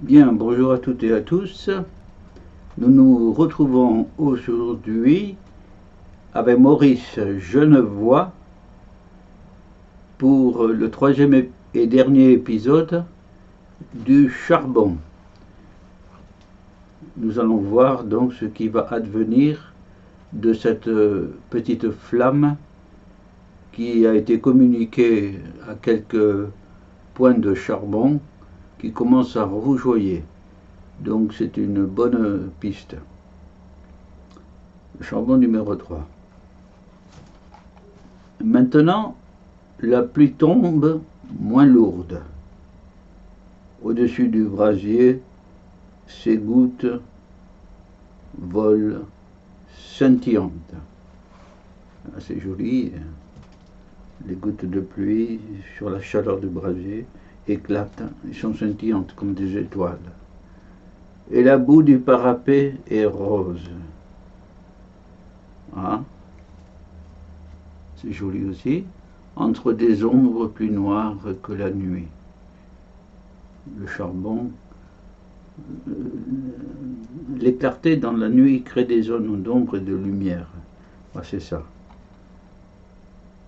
Bien, bonjour à toutes et à tous. Nous nous retrouvons aujourd'hui avec Maurice Genevois pour le troisième et dernier épisode du charbon. Nous allons voir donc ce qui va advenir de cette petite flamme qui a été communiquée à quelques points de charbon qui commencent à rougeoyer. Donc c'est une bonne piste. Le charbon numéro 3. Maintenant, la pluie tombe moins lourde. Au-dessus du brasier, ces gouttes volent scintillantes. C'est joli. Les gouttes de pluie sur la chaleur du brasier éclatent. Elles sont scintillantes comme des étoiles. Et la boue du parapet est rose. Ah, c'est joli aussi, entre des ombres plus noires que la nuit. Le charbon, les clartés dans la nuit créent des zones d'ombre et de lumière. Ah, c'est ça.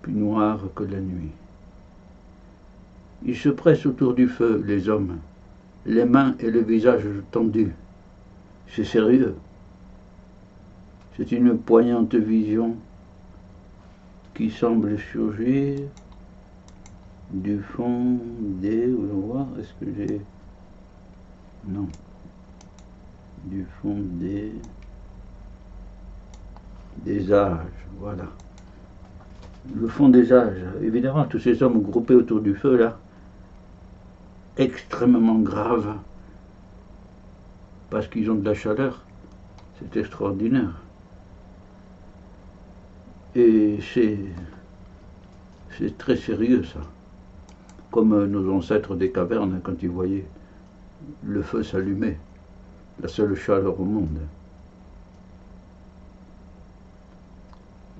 Plus noires que la nuit. Ils se pressent autour du feu, les hommes, les mains et le visage tendus. C'est sérieux. C'est une poignante vision qui semble surgir du fond des... Voyons voir, est-ce que j'ai... Non. Du fond des âges, voilà. Le fond des âges. Évidemment, tous ces hommes groupés autour du feu, là, extrêmement graves, parce qu'ils ont de la chaleur. C'est extraordinaire. Et c'est très sérieux, ça. Comme nos ancêtres des cavernes, quand ils voyaient le feu s'allumer, la seule chaleur au monde.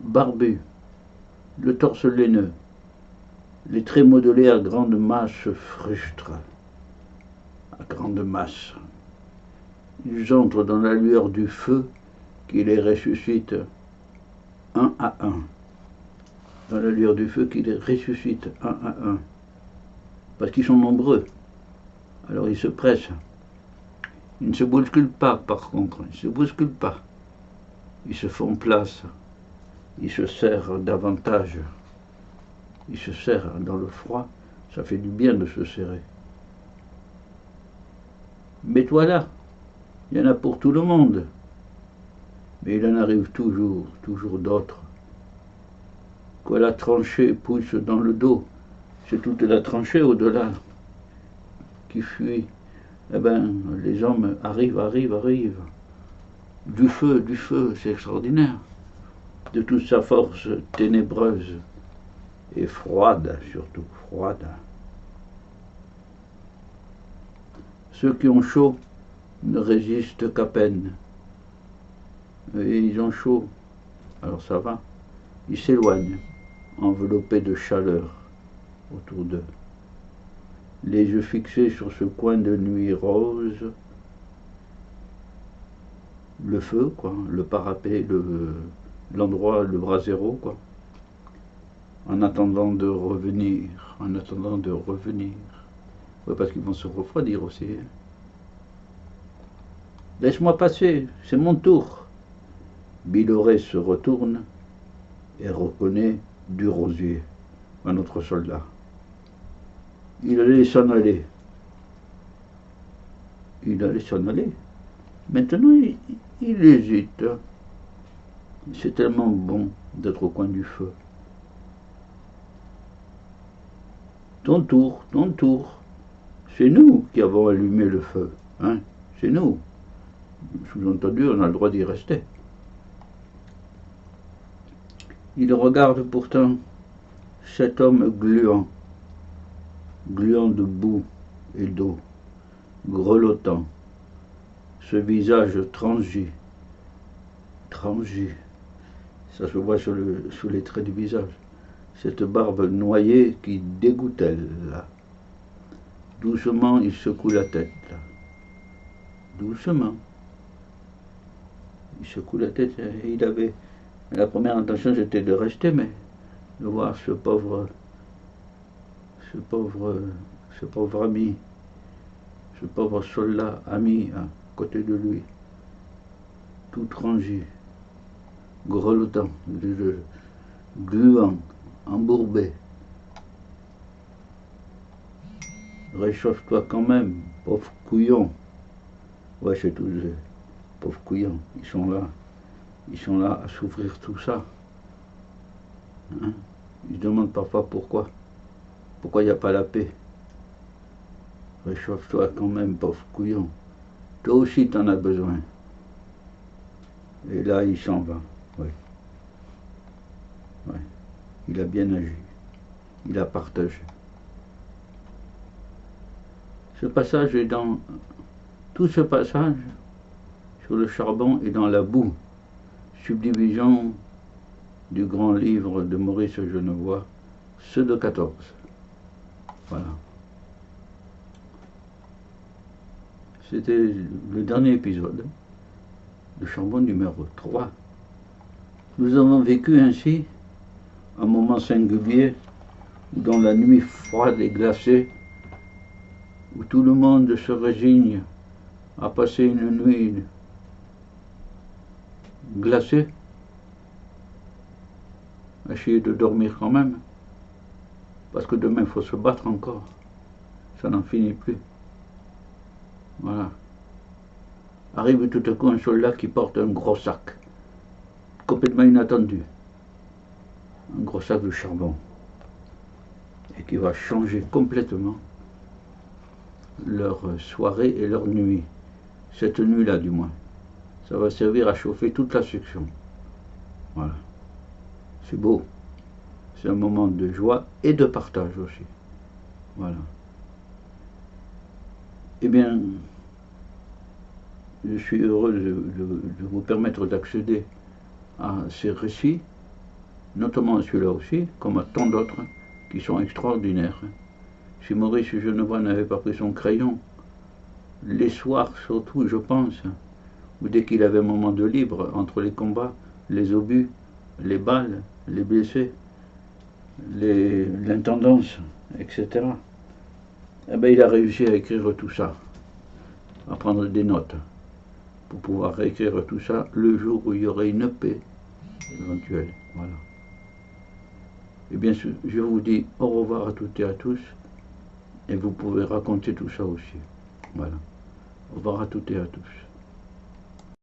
Barbu, le torse laineux, les traits modelés à grande masse frustrent. À grande masse. Ils entrent dans la lueur du feu qui les ressuscite un à un. Dans la lueur du feu qui les ressuscite un à un. Parce qu'ils sont nombreux. Alors ils se pressent. Ils ne se bousculent pas, par contre. Ils ne se bousculent pas. Ils se font place. Ils se serrent davantage. Ils se serrent dans le froid. Ça fait du bien de se serrer. Mets-toi là. Il y en a pour tout le monde. Mais il en arrive toujours d'autres. Quoi, la tranchée pousse dans le dos. C'est toute la tranchée au-delà qui fuit. Eh bien, les hommes arrivent. Du feu, c'est extraordinaire. De toute sa force ténébreuse et froide, surtout froide. Ceux qui ont chaud ne résistent qu'à peine. Et ils ont chaud, alors ça va. Ils s'éloignent, enveloppés de chaleur autour d'eux. Les yeux fixés sur ce coin de nuit rose, le feu, quoi, le parapet, l'endroit, le brasero, quoi. En attendant de revenir. Ouais, parce qu'ils vont se refroidir aussi. Laisse-moi passer, c'est mon tour. Biloré se retourne et reconnaît Durosier, un autre soldat. Il allait s'en aller. Maintenant, il hésite. C'est tellement bon d'être au coin du feu. Ton tour. C'est nous qui avons allumé le feu. Hein, c'est nous. Sous-entendu, on a le droit d'y rester. Il regarde pourtant cet homme gluant de boue et d'eau, grelottant, ce visage transi, ça se voit sous les traits du visage, cette barbe noyée qui dégoutelle. Doucement, il secoue la tête. doucement. Il secoue la tête. Il avait... La première intention, c'était de rester, mais de voir ce pauvre ami, ce pauvre soldat ami à côté de lui, tout rangé, grelottant, gluant, embourbé. Réchauffe-toi quand même, pauvre couillon. Ouais, c'est tout, pauvre couillon, ils sont là à souffrir tout ça. Hein? Ils se demandent parfois pourquoi il n'y a pas la paix. Réchauffe-toi quand même, pauvre couillon. Toi aussi, t'en as besoin. Et là, il s'en va. Oui. Ouais. Il a bien agi. Il a partagé. Ce passage est dans... Tout ce passage sur le charbon est dans la boue. Subdivision du grand livre de Maurice Genevoix, ceux de 14. Voilà. C'était le dernier épisode, le charbon numéro 3. Nous avons vécu ainsi un moment singulier où dans la nuit froide et glacée, où tout le monde se résigne à passer une nuit glacée, à essayer de dormir quand même, parce que demain il faut se battre encore, ça n'en finit plus. Voilà. Arrive tout à coup un soldat qui porte un gros sac, complètement inattendu, un gros sac de charbon, et qui va changer complètement leur soirée et leur nuit, cette nuit-là du moins. Ça va servir à chauffer toute la section. Voilà. C'est beau. C'est un moment de joie et de partage aussi. Voilà. Eh bien, je suis heureux de vous permettre d'accéder à ces récits, notamment à celui-là aussi, comme à tant d'autres qui sont extraordinaires. Si Maurice Genevoix n'avait pas pris son crayon, les soirs surtout, je pense, ou dès qu'il avait un moment de libre entre les combats, les obus, les balles, les blessés, l'intendance, etc., eh bien, il a réussi à écrire tout ça, à prendre des notes, pour pouvoir réécrire tout ça le jour où il y aurait une paix éventuelle. Voilà. Eh bien, je vous dis au revoir à toutes et à tous, et vous pouvez raconter tout ça aussi. Voilà. Au revoir à toutes et à tous.